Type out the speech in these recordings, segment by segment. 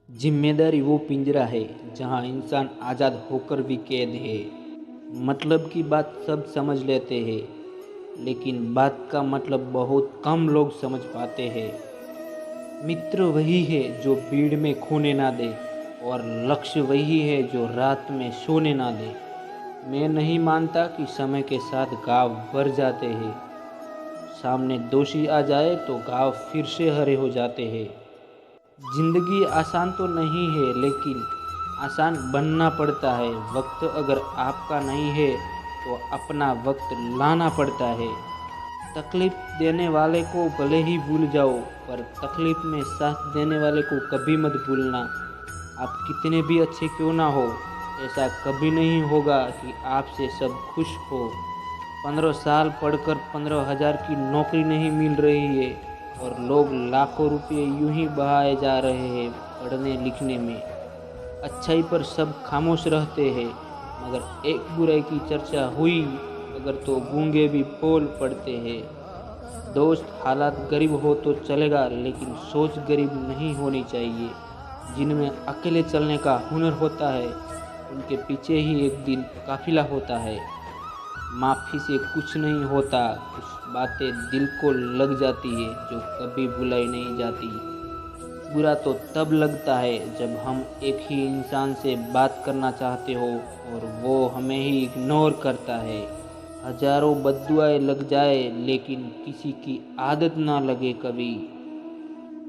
जिम्मेदारी वो पिंजरा है जहाँ इंसान आज़ाद होकर भी कैद है। मतलब की बात सब समझ लेते हैं, लेकिन बात का मतलब बहुत कम लोग समझ पाते हैं। मित्र वही है जो भीड़ में खोने ना दे, और लक्ष्य वही है जो रात में सोने ना दे। मैं नहीं मानता कि समय के साथ घाव भर जाते हैं। सामने दोषी आ जाए तो घाव फिर से हरे हो जाते हैं। जिंदगी आसान तो नहीं है, लेकिन आसान बनना पड़ता है। वक्त अगर आपका नहीं है तो अपना वक्त लाना पड़ता है। तकलीफ देने वाले को भले ही भूल जाओ, पर तकलीफ में साथ देने वाले को कभी मत भूलना। आप कितने भी अच्छे क्यों ना हो, ऐसा कभी नहीं होगा कि आपसे सब खुश हो। 15 साल पढ़कर 15,000 की नौकरी नहीं मिल रही है, और लोग लाखों रुपए यूं ही बहाए जा रहे हैं पढ़ने लिखने में। अच्छाई पर सब खामोश रहते हैं, मगर एक बुराई की चर्चा हुई अगर तो गूंगे भी बोल पड़ते हैं। दोस्त हालात गरीब हो तो चलेगा, लेकिन सोच गरीब नहीं होनी चाहिए। जिनमें अकेले चलने का हुनर होता है, उनके पीछे ही एक दिन काफिला होता है। माफ़ी से कुछ नहीं होता, कुछ बातें दिल को लग जाती है जो कभी भुलाई नहीं जाती। बुरा तो तब लगता है जब हम एक ही इंसान से बात करना चाहते हो और वो हमें ही इग्नोर करता है। हजारों बद्दुआएं लग जाए, लेकिन किसी की आदत ना लगे कभी।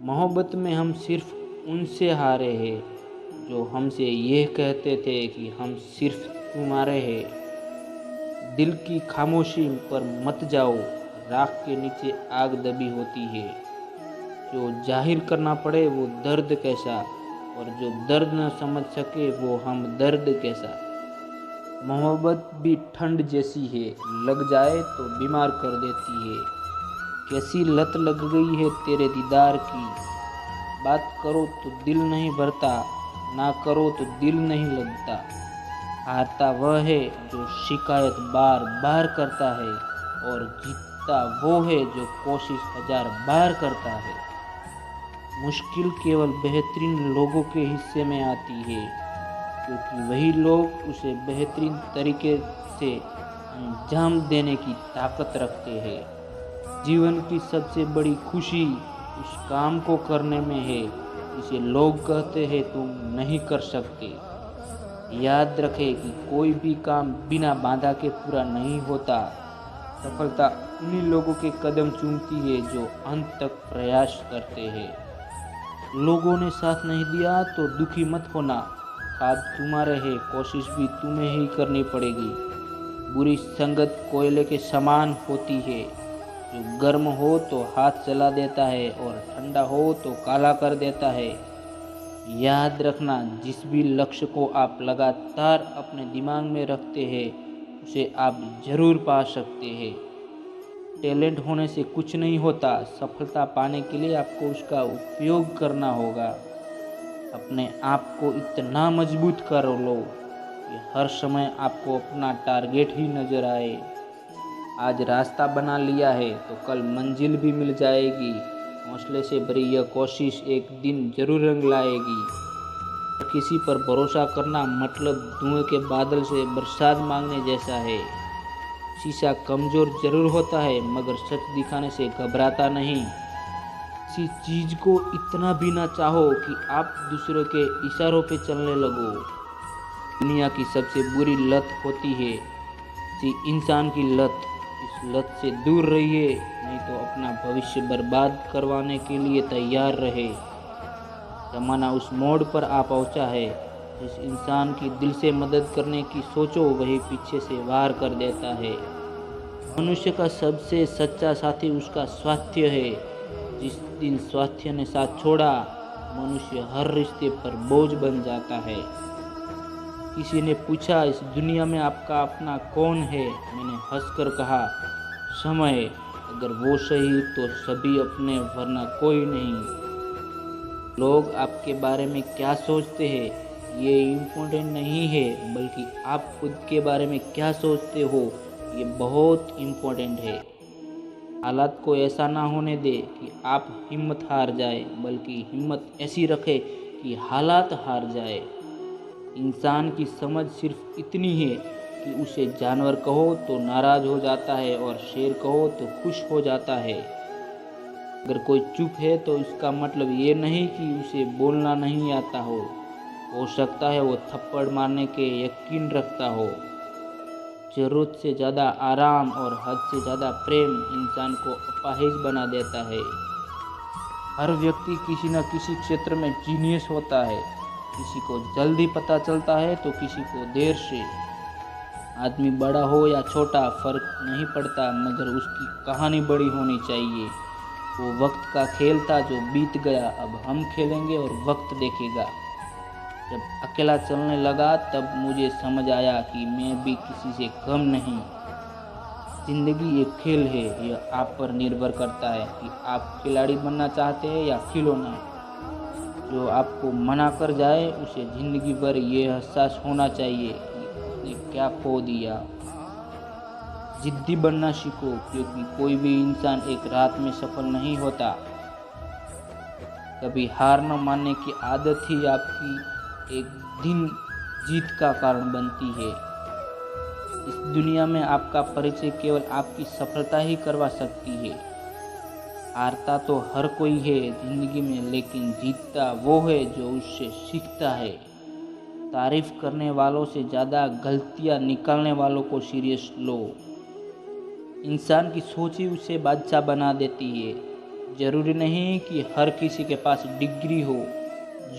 मोहब्बत में हम सिर्फ उनसे हारे हैं जो हमसे यह कहते थे कि हम सिर्फ तुम्हारे हैं। दिल की खामोशी पर मत जाओ, राख के नीचे आग दबी होती है। जो जाहिर करना पड़े वो दर्द कैसा, और जो दर्द न समझ सके वो हम दर्द कैसा। मोहब्बत भी ठंड जैसी है, लग जाए तो बीमार कर देती है। कैसी लत लग गई है तेरे दीदार की। बात करो तो दिल नहीं भरता, ना करो तो दिल नहीं लगता। हारता वह है जो शिकायत बार बार करता है, और जीतता वो है जो कोशिश 1000 बार करता है। मुश्किल केवल बेहतरीन लोगों के हिस्से में आती है, क्योंकि वही लोग उसे बेहतरीन तरीके से अंजाम देने की ताकत रखते हैं। जीवन की सबसे बड़ी खुशी उस काम को करने में है जिसे लोग कहते हैं तुम नहीं कर सकते। याद रखें कि कोई भी काम बिना बाधा के पूरा नहीं होता। सफलता उन्हीं लोगों के कदम चूमती है जो अंत तक प्रयास करते हैं। लोगों ने साथ नहीं दिया तो दुखी मत होना। खाद तुम्हारे है, कोशिश भी तुम्हें ही करनी पड़ेगी। बुरी संगत कोयले के समान होती है, जो गर्म हो तो हाथ जला देता है और ठंडा हो तो काला कर देता है। याद रखना, जिस भी लक्ष्य को आप लगातार अपने दिमाग में रखते हैं, उसे आप जरूर पा सकते हैं। टैलेंट होने से कुछ नहीं होता, सफलता पाने के लिए आपको उसका उपयोग करना होगा। अपने आप को इतना मजबूत कर लो कि हर समय आपको अपना टारगेट ही नजर आए। आज रास्ता बना लिया है तो कल मंजिल भी मिल जाएगी। हौसले से भरी यह कोशिश एक दिन जरूर रंग लाएगी। किसी पर भरोसा करना मतलब धुएं के बादल से बरसात मांगने जैसा है। शीशा कमजोर जरूर होता है, मगर सच दिखाने से घबराता नहीं। किसी चीज को इतना भी ना चाहो कि आप दूसरों के इशारों पे चलने लगो। दुनिया की सबसे बुरी लत होती है किसी इंसान की लत। इस लत से दूर रहिए, नहीं तो अपना भविष्य बर्बाद करवाने के लिए तैयार रहे। जमाना उस मोड़ पर आ पहुंचा है, जिस इंसान की दिल से मदद करने की सोचो वही पीछे से वार कर देता है। मनुष्य का सबसे सच्चा साथी उसका स्वास्थ्य है। जिस दिन स्वास्थ्य ने साथ छोड़ा, मनुष्य हर रिश्ते पर बोझ बन जाता है। किसी ने पूछा, इस दुनिया में आपका अपना कौन है? मैंने हंसकर कहा, समय। अगर वो सही तो सभी अपने, वरना कोई नहीं। लोग आपके बारे में क्या सोचते हैं ये इम्पोर्टेंट नहीं है, बल्कि आप खुद के बारे में क्या सोचते हो ये बहुत इम्पोर्टेंट है। हालात को ऐसा ना होने दे कि आप हिम्मत हार जाए, बल्कि हिम्मत ऐसी रखे कि हालात हार जाए। इंसान की समझ सिर्फ इतनी है कि उसे जानवर कहो तो नाराज हो जाता है और शेर कहो तो खुश हो जाता है। अगर कोई चुप है तो इसका मतलब ये नहीं कि उसे बोलना नहीं आता हो सकता है वो थप्पड़ मारने के यकीन रखता हो। जरूरत से ज़्यादा आराम और हद से ज़्यादा प्रेम इंसान को अपाहिज बना देता है। हर व्यक्ति किसी न किसी क्षेत्र में जीनियस होता है। किसी को जल्दी पता चलता है तो किसी को देर से। आदमी बड़ा हो या छोटा फर्क नहीं पड़ता, मगर उसकी कहानी बड़ी होनी चाहिए। वो वक्त का खेल था जो बीत गया, अब हम खेलेंगे और वक्त देखेगा। जब अकेला चलने लगा तब मुझे समझ आया कि मैं भी किसी से कम नहीं। जिंदगी एक खेल है, यह आप पर निर्भर करता है कि आप खिलाड़ी बनना चाहते हैं या खिलौना। जो आपको मना कर जाए उसे जिंदगी भर ये एहसास होना चाहिए कि उसने क्या खो दिया। जिद्दी बनना सीखो, क्योंकि कोई भी इंसान एक रात में सफल नहीं होता। कभी हार न मानने की आदत ही आपकी एक दिन जीत का कारण बनती है। इस दुनिया में आपका परिचय केवल आपकी सफलता ही करवा सकती है। हारता तो हर कोई है जिंदगी में, लेकिन जीतता वो है जो उससे सीखता है। तारीफ करने वालों से ज़्यादा गलतियां निकालने वालों को सीरियस लो। इंसान की सोच ही उसे बादशाह बना देती है। जरूरी नहीं कि हर किसी के पास डिग्री हो।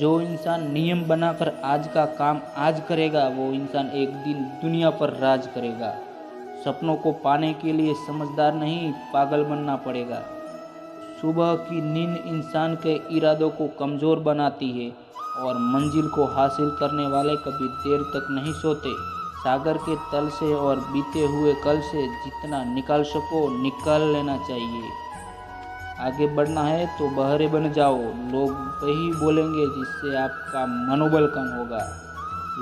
जो इंसान नियम बनाकर आज का काम आज करेगा, वो इंसान एक दिन दुनिया पर राज करेगा। सपनों को पाने के लिए समझदार नहीं, पागल बनना पड़ेगा। सुबह की नींद इंसान के इरादों को कमज़ोर बनाती है और मंजिल को हासिल करने वाले कभी देर तक नहीं सोते। सागर के तल से और बीते हुए कल से जितना निकाल सको निकाल लेना चाहिए। आगे बढ़ना है तो बहरे बन जाओ। लोग वही बोलेंगे जिससे आपका मनोबल कम होगा।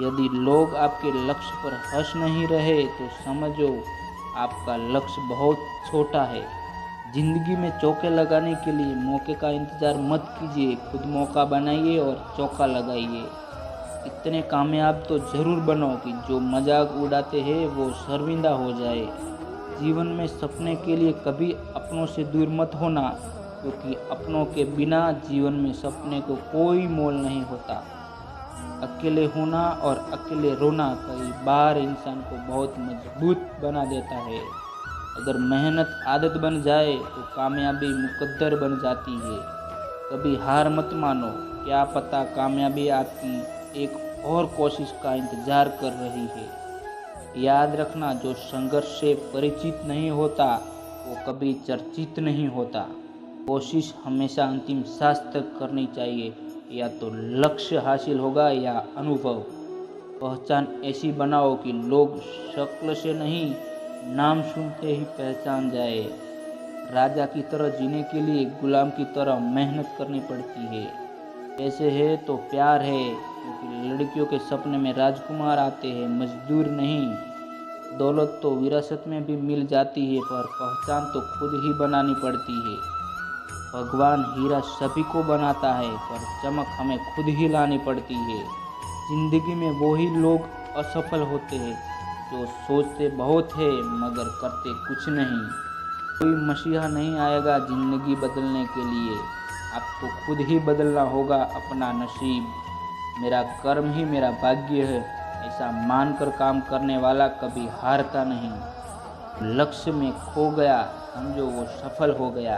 यदि लोग आपके लक्ष्य पर हंस नहीं रहे तो समझो आपका लक्ष्य बहुत छोटा है। जिंदगी में चौके लगाने के लिए मौके का इंतज़ार मत कीजिए, खुद मौका बनाइए और चौका लगाइए। इतने कामयाब तो ज़रूर बनो कि जो मजाक उड़ाते हैं वो शर्मिंदा हो जाए। जीवन में सपने के लिए कभी अपनों से दूर मत होना, क्योंकि अपनों के बिना जीवन में सपने को कोई मोल नहीं होता। अकेले होना और अकेले रोना कई बार इंसान को बहुत मजबूत बना देता है। अगर मेहनत आदत बन जाए तो कामयाबी मुकद्दर बन जाती है। कभी हार मत मानो, क्या पता कामयाबी आपकी एक और कोशिश का इंतज़ार कर रही है। याद रखना, जो संघर्ष से परिचित नहीं होता वो कभी चर्चित नहीं होता। कोशिश हमेशा अंतिम सांस तक करनी चाहिए, या तो लक्ष्य हासिल होगा या अनुभव। पहचान ऐसी बनाओ कि लोग शक्ल से नहीं, नाम सुनते ही पहचान जाए। राजा की तरह जीने के लिए गुलाम की तरह मेहनत करनी पड़ती है। ऐसे है तो प्यार है, क्योंकि लड़कियों के सपने में राजकुमार आते हैं, मजदूर नहीं। दौलत तो विरासत में भी मिल जाती है, पर पहचान तो खुद ही बनानी पड़ती है। भगवान हीरा सभी को बनाता है, पर चमक हमें खुद ही लानी पड़ती है। जिंदगी में वही लोग असफल होते हैं जो सोचते बहुत है मगर करते कुछ नहीं। कोई मसीहा नहीं आएगा जिंदगी बदलने के लिए, आपको खुद ही बदलना होगा अपना नसीब। मेरा कर्म ही मेरा भाग्य है, ऐसा मानकर काम करने वाला कभी हारता नहीं। लक्ष्य में खो गया समझो वो सफल हो गया।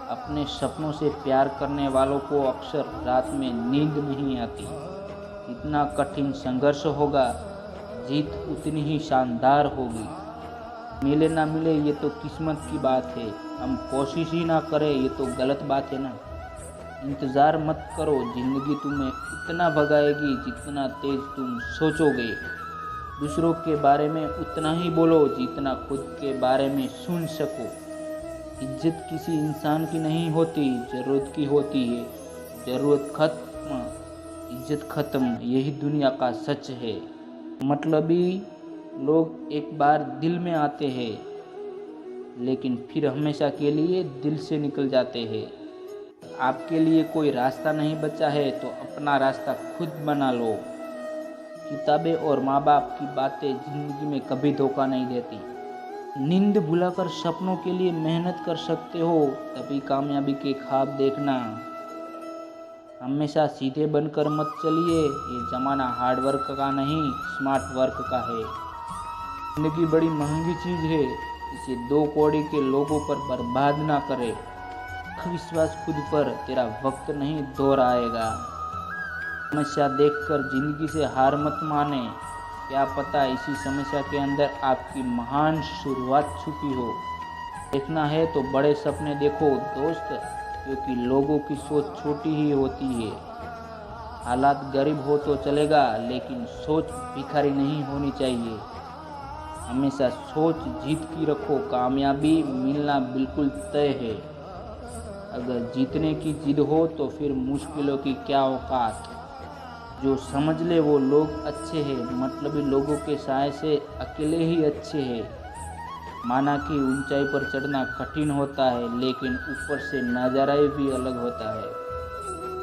अपने सपनों से प्यार करने वालों को अक्सर रात में नींद नहीं आती। जितना कठिन संघर्ष होगा, जीत उतनी ही शानदार होगी। मिले ना मिले ये तो किस्मत की बात है, हम कोशिश ही ना करें ये तो गलत बात है ना। इंतज़ार मत करो, ज़िंदगी तुम्हें उतना भगाएगी जितना तेज तुम सोचोगे। दूसरों के बारे में उतना ही बोलो जितना खुद के बारे में सुन सको। इज्जत किसी इंसान की नहीं होती, ज़रूरत की होती है। ज़रूरत खत्म, इज्जत खत्म, यही दुनिया का सच है। मतलबी लोग एक बार दिल में आते हैं, लेकिन फिर हमेशा के लिए दिल से निकल जाते हैं। आपके लिए कोई रास्ता नहीं बचा है तो अपना रास्ता खुद बना लो। किताबें और माँ बाप की बातें ज़िंदगी में कभी धोखा नहीं देती। नींद भुलाकर सपनों के लिए मेहनत कर सकते हो, तभी कामयाबी के ख्वाब देखना। हमेशा सीधे बनकर मत चलिए, ये ज़माना हार्ड वर्क का नहीं स्मार्ट वर्क का है। ज़िंदगी बड़ी महंगी चीज़ है, इसे दो कौड़ी के लोगों पर बर्बाद ना करे। विश्वास खुद पर, तेरा वक्त नहीं दोहराएगा। समस्या देखकर जिंदगी से हार मत माने, क्या पता इसी समस्या के अंदर आपकी महान शुरुआत छुपी हो। देखना है तो बड़े सपने देखो दोस्त, क्योंकि लोगों की सोच छोटी ही होती है। हालात गरीब हो तो चलेगा, लेकिन सोच भिखारी नहीं होनी चाहिए। हमेशा सोच जीत की रखो, कामयाबी मिलना बिल्कुल तय है। अगर जीतने की जिद हो तो फिर मुश्किलों की क्या औकात। जो समझ ले वो लोग अच्छे हैं, मतलबी लोगों के साय से अकेले ही अच्छे हैं। माना कि ऊंचाई पर चढ़ना कठिन होता है, लेकिन ऊपर से नज़ारा भी अलग होता है।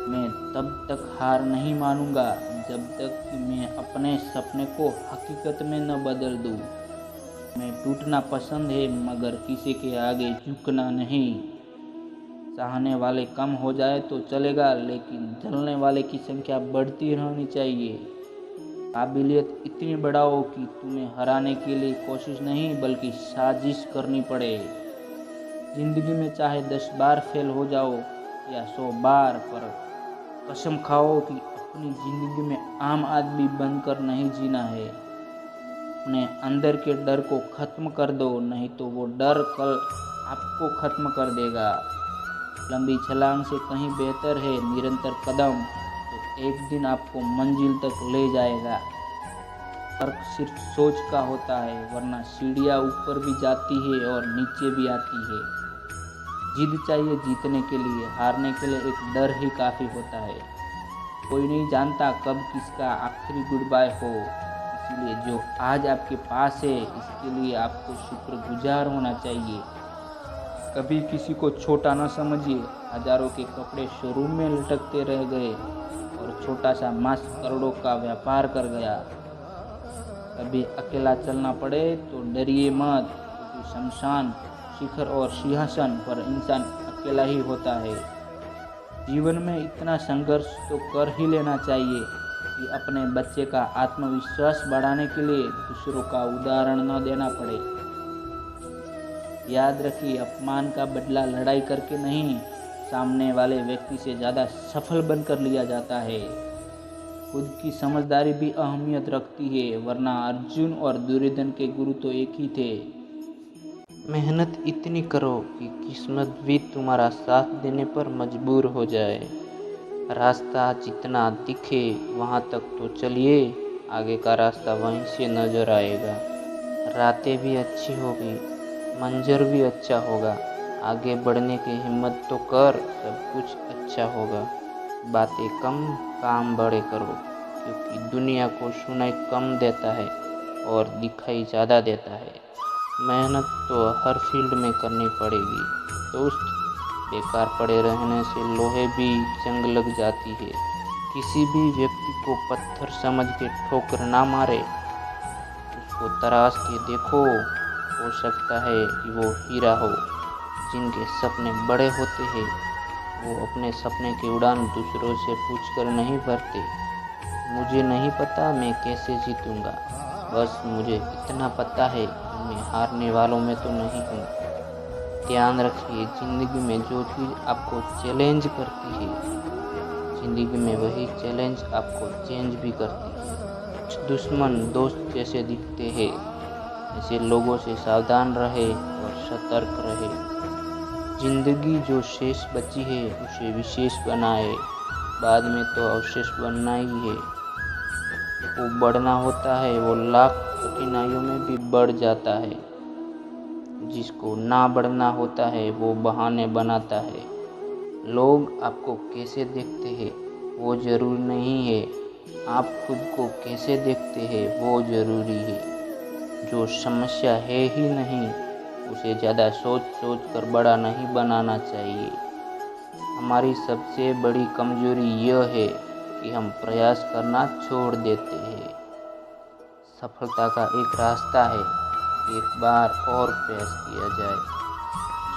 मैं तब तक हार नहीं मानूंगा जब तक कि मैं अपने सपने को हकीकत में न बदल दूं। मैं टूटना पसंद है, मगर किसी के आगे झुकना नहीं। चाहने वाले कम हो जाए तो चलेगा, लेकिन जलने वाले की संख्या बढ़ती रहनी चाहिए। काबिलियत इतनी बढ़ाओ कि तुम्हें हराने के लिए कोशिश नहीं बल्कि साजिश करनी पड़े। जिंदगी में चाहे 10 बार फेल हो जाओ या 100 बार, पर कसम खाओ कि अपनी जिंदगी में आम आदमी बनकर नहीं जीना है। अपने अंदर के डर को खत्म कर दो, नहीं तो वो डर कल आपको खत्म कर देगा। लंबी छलांग से कहीं बेहतर है निरंतर कदम, तो एक दिन आपको मंजिल तक ले जाएगा। फर्क सिर्फ सोच का होता है, वरना सीढ़ियाँ ऊपर भी जाती है और नीचे भी आती है। जिद चाहिए जीतने के लिए, हारने के लिए एक डर ही काफ़ी होता है। कोई नहीं जानता कब किसका आखिरी गुड बाय हो, इसलिए जो आज आपके पास है इसके लिए आपको शुक्रगुजार होना चाहिए। कभी किसी को छोटा न समझिए। हजारों के कपड़े शोरूम में लटकते रह गए और छोटा सा मास्क करोड़ों का व्यापार कर गया। कभी अकेला चलना पड़े तो डरिए मत, क्योंकि शमशान, शिखर और सिंहासन पर इंसान अकेला ही होता है। जीवन में इतना संघर्ष तो कर ही लेना चाहिए कि अपने बच्चे का आत्मविश्वास बढ़ाने के लिए दूसरों का उदाहरण न देना पड़े। याद रखिए, अपमान का बदला लड़ाई करके नहीं, सामने वाले व्यक्ति से ज़्यादा सफल बनकर लिया जाता है। खुद की समझदारी भी अहमियत रखती है, वरना अर्जुन और दुर्योधन के गुरु तो एक ही थे। मेहनत इतनी करो कि किस्मत भी तुम्हारा साथ देने पर मजबूर हो जाए। रास्ता जितना दिखे वहाँ तक तो चलिए, आगे का रास्ता वहीं से नजर आएगा। रातें भी अच्छी होगी, मंजर भी अच्छा होगा। आगे बढ़ने की हिम्मत तो कर, सब कुछ अच्छा होगा। बातें कम, काम बड़े करो, क्योंकि दुनिया को सुनाई कम देता है और दिखाई ज़्यादा देता है। मेहनत तो हर फील्ड में करनी पड़ेगी दोस्त। बेकार पड़े रहने से लोहे भी जंग लग जाती है। किसी भी व्यक्ति को पत्थर समझ के ठोकर ना मारे, उसको तराश के देखो, हो सकता है कि वो हीरा हो। जिनके सपने बड़े होते हैं वो अपने सपने की उड़ान दूसरों से पूछकर नहीं भरते। मुझे नहीं पता मैं कैसे जीतूंगा, बस मुझे इतना पता है कि मैं हारने वालों में तो नहीं हूँ। ध्यान रखिए, ज़िंदगी में जो चीज़ आपको चैलेंज करती है, ज़िंदगी में वही चैलेंज आपको चेंज भी करती है। कुछ दुश्मन दोस्त जैसे दिखते हैं, ऐसे लोगों से सावधान रहे और सतर्क रहे। जिंदगी जो शेष बची है उसे विशेष बनाए, बाद में तो अवशेष बनना ही है। वो बढ़ना होता है वो लाख कठिनाइयों में भी बढ़ जाता है। जिसको ना बढ़ना होता है वो बहाने बनाता है। लोग आपको कैसे देखते हैं वो जरूरी नहीं है, आप खुद को कैसे देखते हैं वो जरूरी है। जो समस्या है ही नहीं उसे ज़्यादा सोच कर बड़ा नहीं बनाना चाहिए। हमारी सबसे बड़ी कमजोरी यह है कि हम प्रयास करना छोड़ देते हैं। सफलता का एक रास्ता है, एक बार और प्रयास किया जाए।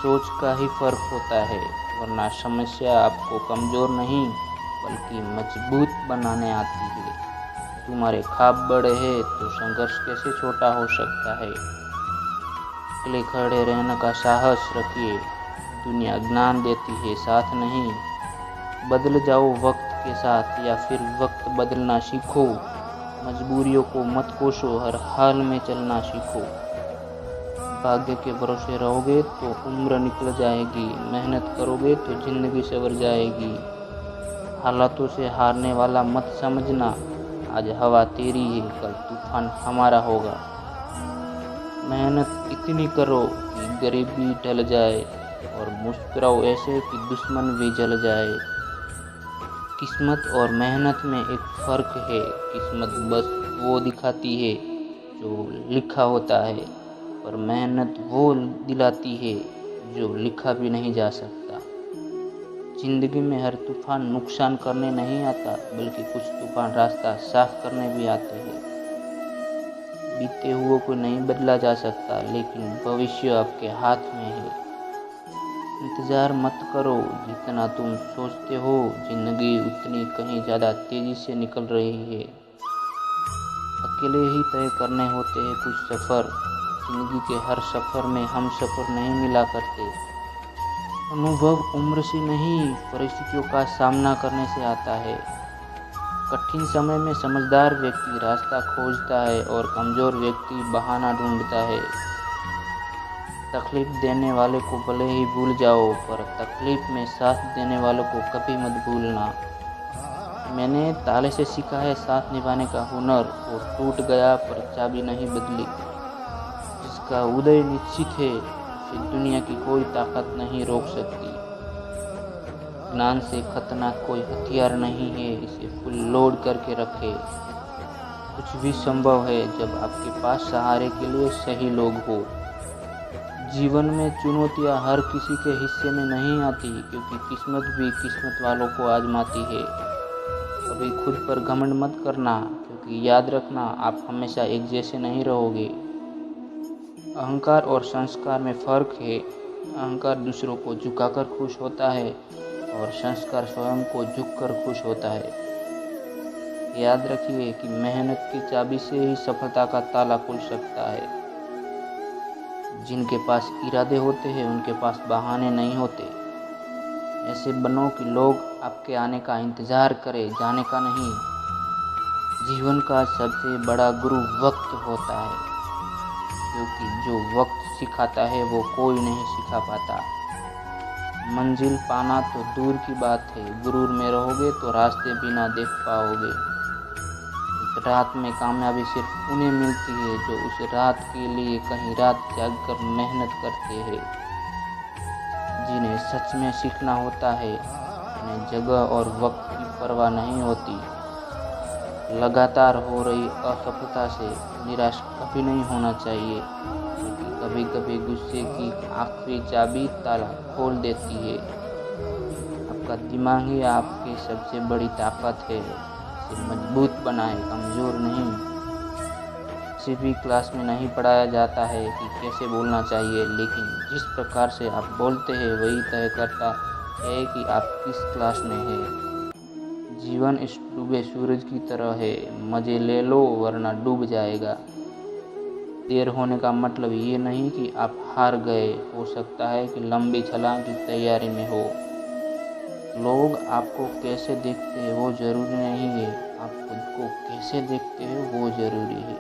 सोच का ही फर्क होता है, वरना समस्या आपको कमजोर नहीं बल्कि मजबूत बनाने आती है। तुम्हारे ख्वाब बड़े हैं तो संघर्ष कैसे छोटा हो सकता है। अकेले खड़े रहने का साहस रखिए। दुनिया ज्ञान देती है, साथ नहीं। बदल जाओ वक्त के साथ या फिर वक्त बदलना सीखो। मजबूरियों को मत कोसो, हर हाल में चलना सीखो। भाग्य के भरोसे रहोगे तो उम्र निकल जाएगी, मेहनत करोगे तो जिंदगी संवर जाएगी। हालातों से हारने वाला मत समझना, आज हवा तेरी है, कल तूफान हमारा होगा। मेहनत इतनी करो कि गरीबी टल जाए और मुस्कुराओ ऐसे कि दुश्मन भी जल जाए। किस्मत और मेहनत में एक फ़र्क है। किस्मत बस वो दिखाती है जो लिखा होता है, पर मेहनत वो दिलाती है जो लिखा भी नहीं जा सकता। जिंदगी में हर तूफान नुकसान करने नहीं आता, बल्कि कुछ तूफान रास्ता साफ करने भी आते हैं। बीते हुए को नहीं बदला जा सकता, लेकिन भविष्य आपके हाथ में है। इंतज़ार मत करो, जितना तुम सोचते हो जिंदगी उतनी कहीं ज़्यादा तेज़ी से निकल रही है। अकेले ही तय करने होते हैं कुछ सफ़र। जिंदगी के हर सफ़र में हम सफ़र नहीं मिला करते। अनुभव उम्र से नहीं, परिस्थितियों का सामना करने से आता है। कठिन समय में समझदार व्यक्ति रास्ता खोजता है और कमज़ोर व्यक्ति बहाना ढूंढता है। तकलीफ देने वाले को भले ही भूल जाओ, पर तकलीफ में साथ देने वालों को कभी मत भूलना। मैंने ताले से सीखा है साथ निभाने का हुनर। वो टूट गया पर चाबी नहीं बदली। जिसका उदय निश्चित है उसे दुनिया की कोई ताकत नहीं रोक सकती। ज्ञान से खतरनाक कोई हथियार नहीं है, इसे फुल लोड करके रखे। कुछ भी संभव है जब आपके पास सहारे के लिए सही लोग हो। जीवन में चुनौतियां हर किसी के हिस्से में नहीं आती, क्योंकि किस्मत भी किस्मत वालों को आजमाती है। कभी खुद पर घमंड मत करना, क्योंकि याद रखना आप हमेशा एक जैसे नहीं रहोगे। अहंकार और संस्कार में फ़र्क है। अहंकार दूसरों को झुकाकर खुश होता है और संस्कार स्वयं को झुककर खुश होता है। याद रखिए कि मेहनत की चाबी से ही सफलता का ताला खुल सकता है। जिनके पास इरादे होते हैं उनके पास बहाने नहीं होते। ऐसे बनो कि लोग आपके आने का इंतज़ार करें, जाने का नहीं। जीवन का सबसे बड़ा गुरु वक्त होता है, क्योंकि जो वक्त सिखाता है वो कोई नहीं सिखा पाता। मंजिल पाना तो दूर की बात है, गुरूर में रहोगे तो रास्ते भी ना देख पाओगे। एक रात में कामयाबी सिर्फ उन्हें मिलती है जो उस रात के लिए कहीं रात जाग कर मेहनत करते हैं। जिन्हें सच में सीखना होता है, उन्हें जगह और वक्त की परवाह नहीं होती। लगातार हो रही असफलता से निराश कभी नहीं होना चाहिए, क्योंकि कभी कभी गुस्से की आखिरी चाबी ताला खोल देती है। आपका दिमाग ही आपकी सबसे बड़ी ताकत है। इसे मजबूत बनाए, कमज़ोर नहीं। किसी भी क्लास में नहीं पढ़ाया जाता है कि कैसे बोलना चाहिए, लेकिन जिस प्रकार से आप बोलते हैं वही तय करता है कि आप किस क्लास में हैं। जीवन इस डूबे सूरज की तरह है, मज़े ले लो वरना डूब जाएगा। देर होने का मतलब ये नहीं कि आप हार गए, हो सकता है कि लंबी छलांग की तैयारी में हो। लोग आपको कैसे देखते हैं वो ज़रूरी नहीं है, आप खुद को कैसे देखते हो वो ज़रूरी है।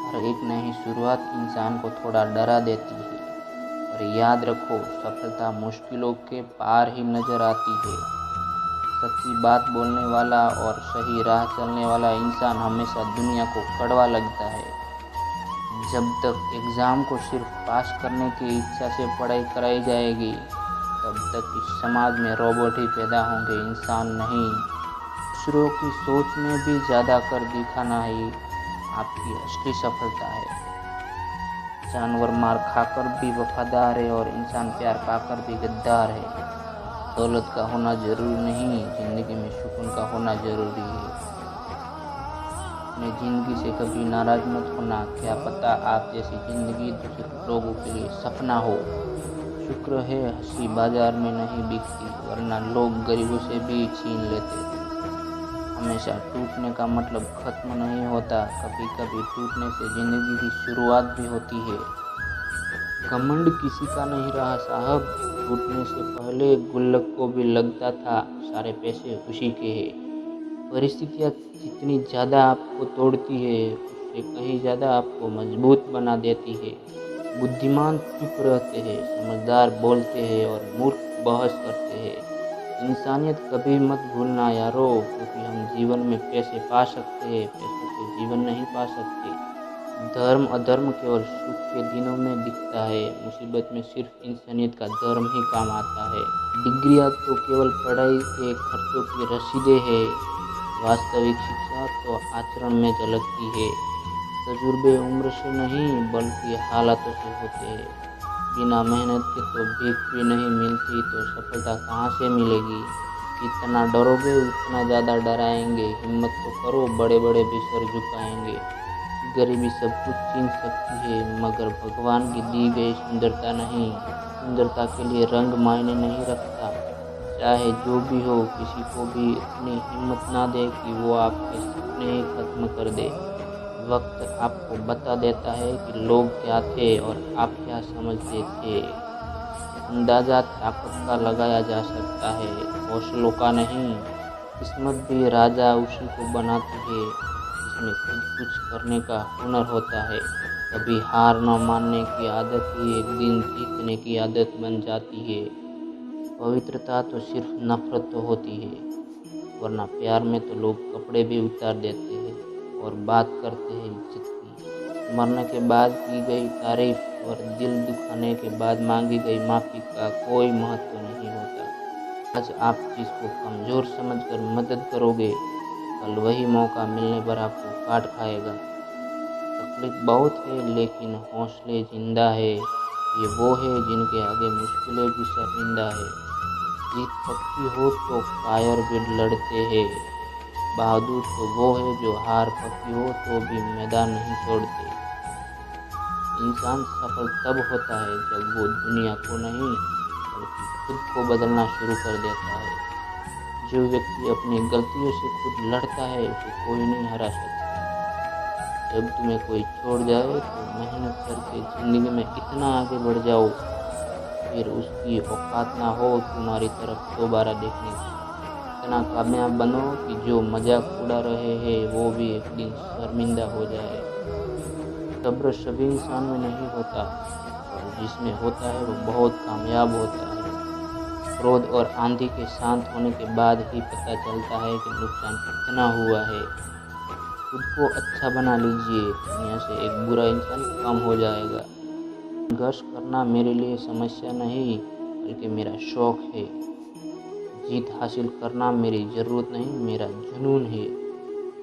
हर एक नई शुरुआत इंसान को थोड़ा डरा देती है, और याद रखो सफलता मुश्किलों के पार ही नज़र आती है। सच्ची बात बोलने वाला और सही राह चलने वाला इंसान हमेशा दुनिया को कड़वा लगता है। जब तक एग्ज़ाम को सिर्फ पास करने की इच्छा से पढ़ाई कराई जाएगी, तब तक इस समाज में रोबोट ही पैदा होंगे, इंसान नहीं। दूसरों की सोच में भी ज़्यादा कर दिखाना ही आपकी असली सफलता है। जानवर मार खाकर भी वफादार है और इंसान प्यार पाकर भी गद्दार है। दौलत का होना जरूरी नहीं, जिंदगी में सुकून का होना जरूरी है। अपनी जिंदगी से कभी नाराज मत होना, क्या पता आप जैसी जिंदगी दूसरे लोगों के लिए सपना हो। शुक्र है हंसी बाजार में नहीं बिकती, वरना लोग गरीबों से भी छीन लेते। हमेशा टूटने का मतलब खत्म नहीं होता, कभी कभी टूटने से जिंदगी की शुरुआत भी होती है। घमंड किसी का नहीं रहा साहब, टूटने से पहले गुल्लक को भी लगता था सारे पैसे उसी के हैं। परिस्थितियाँ जितनी ज़्यादा आपको तोड़ती है, उससे कहीं ज़्यादा आपको मजबूत बना देती है। बुद्धिमान चुप रहते हैं, समझदार बोलते हैं और मूर्ख बहस करते हैं। इंसानियत कभी मत भूलना यारो, क्योंकि हम जीवन में पैसे पा सकते हैं, पैसों से जीवन नहीं पा सकते। धर्म अधर्म केवल सुख के दिनों में दिखता है, मुसीबत में सिर्फ इंसानियत का धर्म ही काम आता है। डिग्रियां तो केवल पढ़ाई के खर्चों की रसीदें हैं, वास्तविक शिक्षा तो आचरण में झलकती है। तजुर्बे उम्र से नहीं बल्कि हालातों से होते हैं। बिना मेहनत के तो भीख भी नहीं मिलती, तो सफलता कहाँ से मिलेगी। जितना डरोगे उतना ज़्यादा डराएंगे, हिम्मत तो करो, बड़े बड़े भी सर झुकाएंगे। गरीबी सब कुछ छीन सकती है, मगर भगवान की दी गई सुंदरता नहीं। सुंदरता के लिए रंग मायने नहीं रखता। चाहे जो भी हो, किसी को भी इतनी हिम्मत ना दे कि वो आपके सपने ही खत्म कर दे। वक्त आपको बता देता है कि लोग क्या थे और आप क्या समझते थे। अंदाजा ताकत का लगाया जा सकता है, हौसलों का नहीं। किस्मत भी राजा उसी को बनाती है जिसमें खुद कुछ करने का हुनर होता है। कभी हार न मानने की आदत ही एक दिन जीतने की आदत बन जाती है। पवित्रता तो सिर्फ नफरत तो होती है, वरना प्यार में तो लोग कपड़े भी उतार देते हैं और बात करते हैं इज्जत की। मरने के बाद की गई तारीफ और दिल दुखाने के बाद मांगी गई माफ़ी का कोई महत्व नहीं होता। आज आप जिसको कमज़ोर समझकर मदद करोगे, कल वही मौका मिलने पर आपको काट खाएगा। तकलीफ बहुत है लेकिन हौसले जिंदा है, ये वो है जिनके आगे मुश्किलें भी शर्मिंदा है। जीत पक्की हो तो कायर भी लड़ते हैं, बहादुर तो वो है जो हार पक्की हो तो भी मैदान नहीं छोड़ते। इंसान सफल तब होता है जब वो दुनिया को नहीं बल्कि खुद को बदलना शुरू कर देता है। जो व्यक्ति अपनी गलतियों से खुद लड़ता है उसे कोई नहीं हरा सकता। जब तुम्हें कोई छोड़ जाए तो मेहनत करके जिंदगी में इतना आगे बढ़ जाओ, फिर उसकी औकात ना हो तुम्हारी तरफ दोबारा देखने की। इतना कामयाब बनो कि जो मजाक उड़ा रहे हैं वो भी एक दिन शर्मिंदा हो जाए। सब्र सभी इंसान में नहीं होता, और जिसमें होता है वो बहुत कामयाब होता है। क्रोध और आंधी के शांत होने के बाद ही पता चलता है कि नुकसान कितना हुआ है। खुद को अच्छा बना लीजिए, दुनिया से एक बुरा इंसान कम हो जाएगा। संघर्ष करना मेरे लिए समस्या नहीं बल्कि मेरा शौक है। जीत हासिल करना मेरी ज़रूरत नहीं, मेरा जुनून है।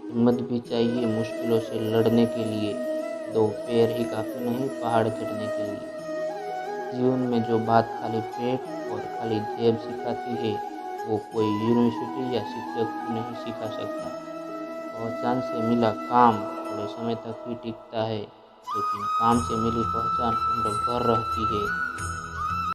हिम्मत भी चाहिए मुश्किलों से लड़ने के लिए, दो पैर ही काफ़ी नहीं पहाड़ चढ़ने के लिए। जीवन में जो बात खाली पेट और खाली जेब सिखाती है, वो कोई यूनिवर्सिटी या शिक्षक नहीं सिखा सकता। पहचान से मिला काम थोड़े समय तक ही टिकता है, लेकिन काम से मिली पहचान उम्र भर रहती है।